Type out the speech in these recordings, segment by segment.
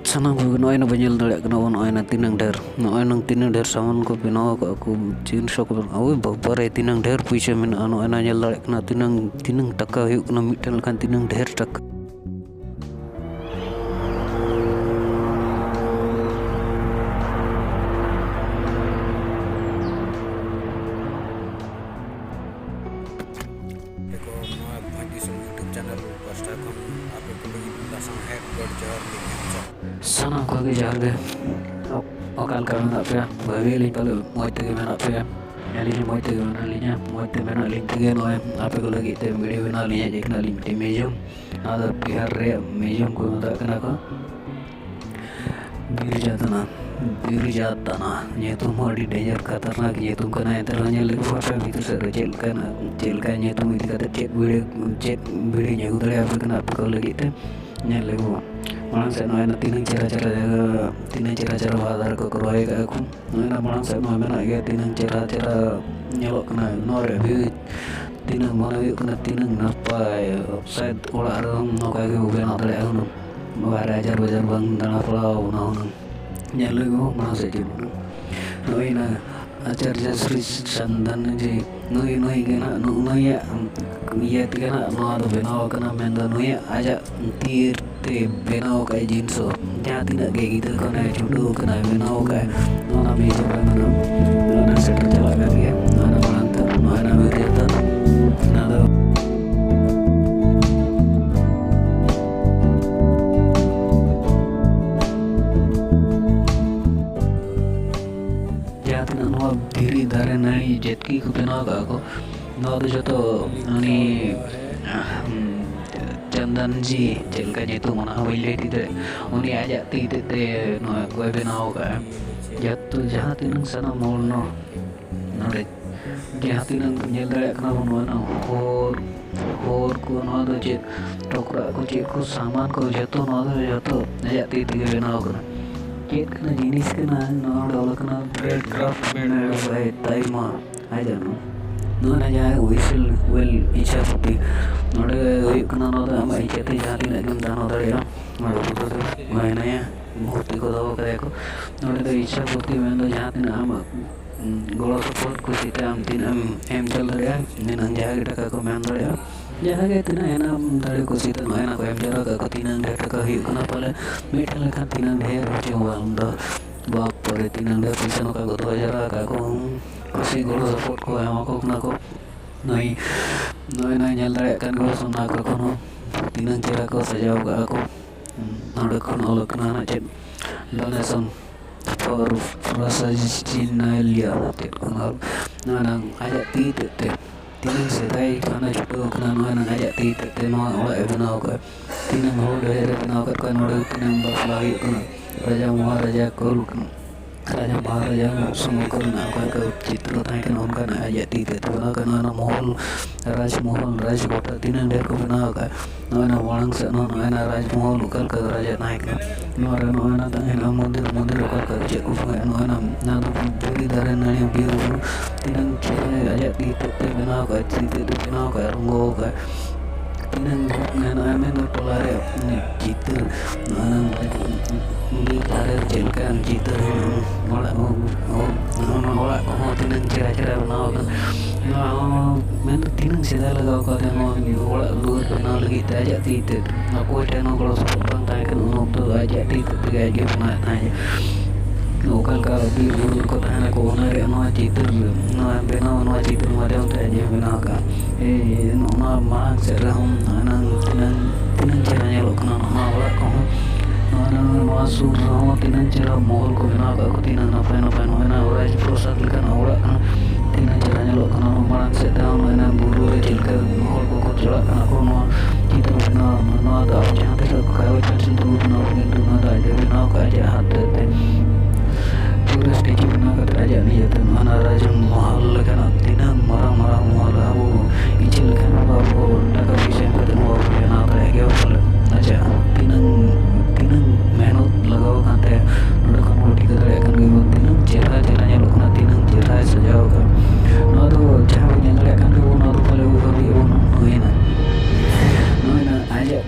Sana ko noy na banyal dala kana noy na tinang der saman ko pinaw ko chin shop ko awi bare tinang der puise min ano na nyal dala kana tinang taka hu kana mital kan tinang der tak देखो मैं भाग्य Singh YouTube channel post है कौन आप को लगी dasang head god jar di sana ko ge jar ge okal kan na pe bari li pal moi te na pe ali ni moi te na li nya moi te na li te no ape ko lagi te video na li nya je na li te mejum ada bihar re mejum ko da kana ko bir jatana ये तुम Audi danger खतरनाक ये तुम कना इधर आने लगे फटा भी तो सर जेल का ये तुम इधर का चेक वीडियो ये उधर आप कना आप को लगी थे ये लगो मानस से नया तीन चेरा बाजार को करवाएगा को नया मानस से नया ना ये तीन चेरा ये लोग कना नौर भी तीन मानो ये कना तीन नपाय शायद ओला आराम नौका के उगे ना तले आउन बाजार बंग दाना पलाव ना Nyalago masajid noi na acarya Sri Sandan ji noi gana noi ya gana no ado benao kana menda noi aja tir te benao kai jinso ja tidak kayak gitu kana judo kana benao kai nona meja kana nona setter jalakan ya nona malantar nona wiratan nada धीरे धारे नानी जेतकी को बिना को नौ तो जो तो उन्हीं चंदन जी जेल का जेतु मना हुई लेती थे उन्हीं आ जाती थे नो कोई बिना होगा जब तो जहाँ तीन सना मोड़ना नरे जहाँ तीन जेल रे अपना बनवाना और को नौ तो जेत टोकरा को जेत को सामान को जेतो नौ तो जेतो जाती थी बिना होगा केक कना जिनिस कना नोडल कना ब्रेड क्राफ्ट बेना by time I don't know नोना जाए whistle well इच्छा होती नोडे वही कना नोडा हम इच्छा थे जाती ना कम दाना उधर यार नोडे तो मैं ना यार मूर्ति को दबा करे को नोडे तो इच्छा होती मैं तो जाती ना हम गोला सपोर्ट कुछ इतना हम तीन हम चल रहे हैं निन्यान जाए टका को मैं अंदर यार जहाँ गए तीना है ना दाढ़ी को सीधा ना को हम जरा का तीना ढेर टका ही कना पले मीठा लगा तीना ढेर हो जाओ वाला बाप पर तीना ढेर पैसा नो का तो जरा का को किसी गोलो सपोर्ट को हम को ना को नहीं nyal dare kan ko sona ko kono तीना जरा को सजाओ का को नोडे को नोलो कना ना चेत donation for Rosaginalia te kono ना आजा ते तीन सेदाई खाना छुटो खाना नोना आजा ते नो ओला एबना होगा तीन होड़ ढेर बना कर कोई नोडे तीन बफलाई कोन राजा महाराजा कोल राजा महाराजा सुमकर ना कोई चित्र था कि उनका ना आजा ते बना करना ना राजमहल राजकोट तीन ढेर को बना होगा नोना वांग से नोना राजमहल कल का राजा नायक नोना ता मंदिर कल का चेक नोना ना पूरी दारे नानी बिर तीन आजा ते बना होगा चित्र बना होगा रंगो होगा तीन मैं तो टोलारे चित्र di tarik jelkan चित्र orang तीन चेहरा बनाओ मैं तो तीन सीधा लगाओ करते हैं orang luar बनाओ लगी ताजा तीते aku ada no kalau seperti tanya kan untuk aja तीते tiga aja pernah tanya lokal kalau di luar kota anak ko nari no चित्र no बनाओ no चित्र मारे untuk aja बनाओ का no मांग serahum anak तीन चेहरा लोग ना orang को masuk sama tinan cara mall ko bina ka ko tinan na fino na ora prosat kan ora kan tinan caranya lo kana maran sedang na buru re jil ka mall ko jala kana ko no itu na da jahan te ka yo chan tu na na da je bina ka ja hat te pura stage bina ka raja ni ya na raja mahal kana tinan marang mahal abu ijil kana babu taka bisa ka no na ka ge fal aja tinan मेहनत लगाओ खाते हैं नोडे को मोटी कर रहे हैं कि वो तीनों चेहरा nya lo kena tinang चेहरा सजाओ का ना तो जहाँ भी nya kan वो ना तो पहले वो कभी वो नोइना aja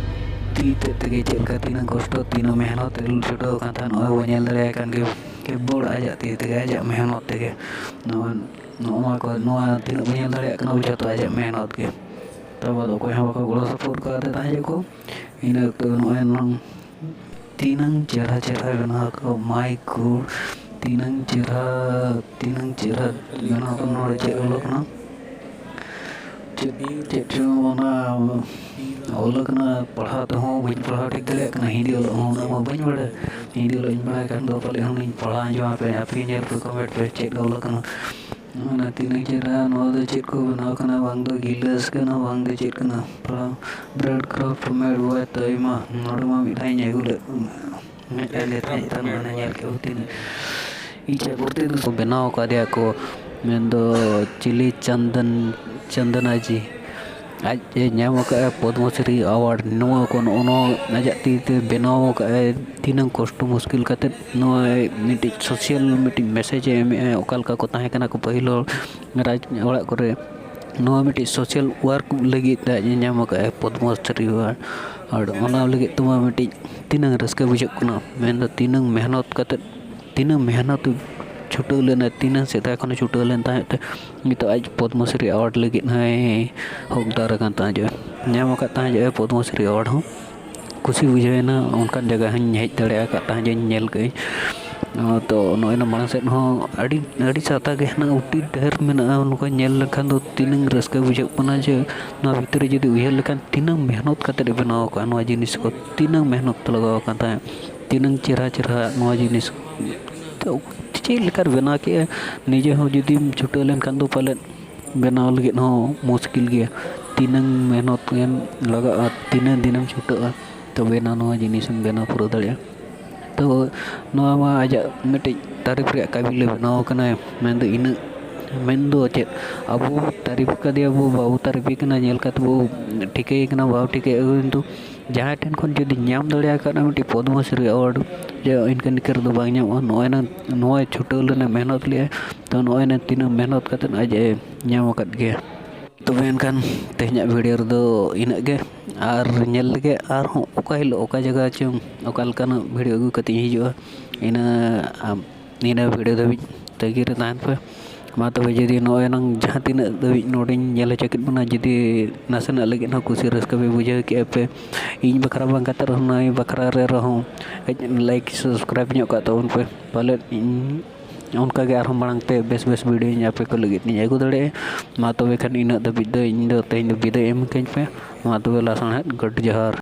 तीते तके चेल का तीनों कष्ट तीनों मेहनत छुटाव kan था नॉय वो ñel dare kan ke bor aja ti te aja मेहनत te नॉय को नॉय तीनों ñel dare kan uja to aja मेहनत के तब तो कोई हम को गलो सपोर्ट करते ताजे को इन तो नॉय नंग तीनंग चेहरा बना को माइक तीनंग चेहरा बना को नॉय चे लोग ना चेट्रोना ओलकना पढ़ा तो हूँ बन पढ़ा ठीक दे कना हिंदी ओल हूँ ना बन बड़े हिंदी ओल इन बड़ा कर दो पले हूँ इन पढ़ा जो आप पे नेल पे कमेंट पे चेक ओलकना ना तीन चेहरा नॉल चेक को बना कना वांग दो गिलास कना वांग दो चेक कना पढ़ा ब्रेड क्राफ्ट मेड वो तो इमा नॉर्मा मिठाई नेगुले मैं पहले था ना नेल के होती ने इचे बोलते तो बनाओ का दिया को मैं तो चिली चंदना जी आज ᱧᱟᱢ ᱟᱠᱟᱜᱼᱟ ᱯᱚᱫᱢᱚᱥᱨᱤ ᱟᱣᱟᱨᱰ ᱱᱚᱣᱟ ᱠᱚ ᱱᱚᱜᱼᱚ ᱟᱡᱟᱜ ᱛᱤᱛᱮ ᱵᱮᱱᱟᱣ ᱟᱠᱟᱜᱼᱟᱭ ᱛᱤᱱᱟᱹᱜ ᱠᱚᱥᱴᱚ ᱢᱩᱥᱠᱤᱞ ᱠᱟᱛᱮᱫ ᱱᱚᱣᱟ ᱢᱤᱫᱴᱤᱡ ᱥᱳᱥᱤᱭᱟᱞ ᱢᱤᱫᱴᱤᱡ ᱢᱮᱥᱮᱡᱽ ᱮ ᱮᱢᱮᱜᱼᱟ ᱚᱠᱟ ᱞᱮᱠᱟ ᱠᱚ ᱛᱟᱦᱮᱸ ᱠᱟᱱᱟ ᱠᱚ ᱯᱟᱹᱦᱤᱞ ᱨᱟᱡᱽ ᱚᱲᱟᱜ ᱠᱚᱨᱮ ᱱᱚᱣᱟ ᱢᱤᱫᱴᱤᱡ ᱥᱳᱥᱤᱭᱟᱞ ᱳᱣᱟᱨᱠ ᱞᱟᱹᱜᱤᱫ ᱛᱮ ᱟᱡ ᱧᱟᱢ ᱟᱠᱟᱜᱼᱟᱭ ᱯᱚᱫᱢᱚᱥᱨᱤ ᱟᱣᱟᱨᱰ ᱟᱨ ᱚᱱᱟ ᱞᱟᱹᱜᱤᱫ ᱛᱮᱢᱟ ᱢᱤᱫᱴᱤᱡ ᱛᱤᱱᱟᱹᱜ ᱨᱟᱹᱥᱠᱟᱹ ᱵᱩᱡᱷᱟᱹᱜ ᱠᱟᱱᱟ ᱢᱮᱱᱫᱚ ᱛᱤᱱᱟᱹᱜ ᱢᱮᱦᱱᱚᱛ ᱠᱟᱛᱮᱫ ᱛᱤᱱᱟᱹᱜ ᱢᱮᱦᱱᱚᱛ छुटाव लेना तीन सेता खन छुटाव लेन ताहे नित आज पद्मश्री अवार्ड लगे हकदार जो नाम जो पद्मश्री अवार्ड हूँ खुशी बुझेना उनकान जगह हज दाड़ा जो नेल कई तो नॉय मांग सेद अड़ी साता के ना उटी ढेर में उनको लेखान तीन रस्का बुझेना जे भीतर जुदी उहर लेखान तीन मेहनत करते बनाव जिनिस को तीन मेहनत लगाव तीन चेहरा जिनिस तो चेक लेकर बना के निजे हो जुदी छुटाव लेनखान दो पाले बनाव लगे मुश्किल गया तीन मेहनत लगा तीन दिन छुटा तबे ना जिनिस बनाव पूरा दाड़ा तो नवा आज मिट्टी तारीफ रे काबिल बनाव कना मेन इन मेन चेक अब तारीफ का दिया वो बाबू तारीफ कना नेल कत वो ठिके कना बाबू ठिके किंतु जहाँ ठेन खन जुदी नाम दाड़ा कना मिट्टी पद्मश्री अवार्ड जो इनका निकर दो बांग नॉय नॉय छुटाव लेना मेहनत लिया तो नॉय तीन मेहनत करते आज नाम कद गया तो एनखान तेहना वीडियो दो इना गे और नेल लगे और ओका हिल ओका जगह चो ओका लकाना वीडियो अगू कते हिजुआ इना वीडियो दबी तगी रे ताहन पे मा तबे जदि नॉय नंग जहाँ तीन दबी नोडिन नेल चेकित बना जदि नासेना लगे ना खुशी रस्का पे बुझे के पे इन बखरा बांग कते रहना बखरा रे रहो लाइक सब्सक्राइब ᱧᱚᱜ ᱠᱟᱜ ᱛᱟᱵᱚᱱ ᱯᱮ ᱯᱟᱞᱮ उनका गे आर मांगते बेस वीडियो पे को लगे अगू दाड़े मा तबे खान इन दबिद इन तेज विदाय एम कहीं पे मा तबे लासन गड जहार।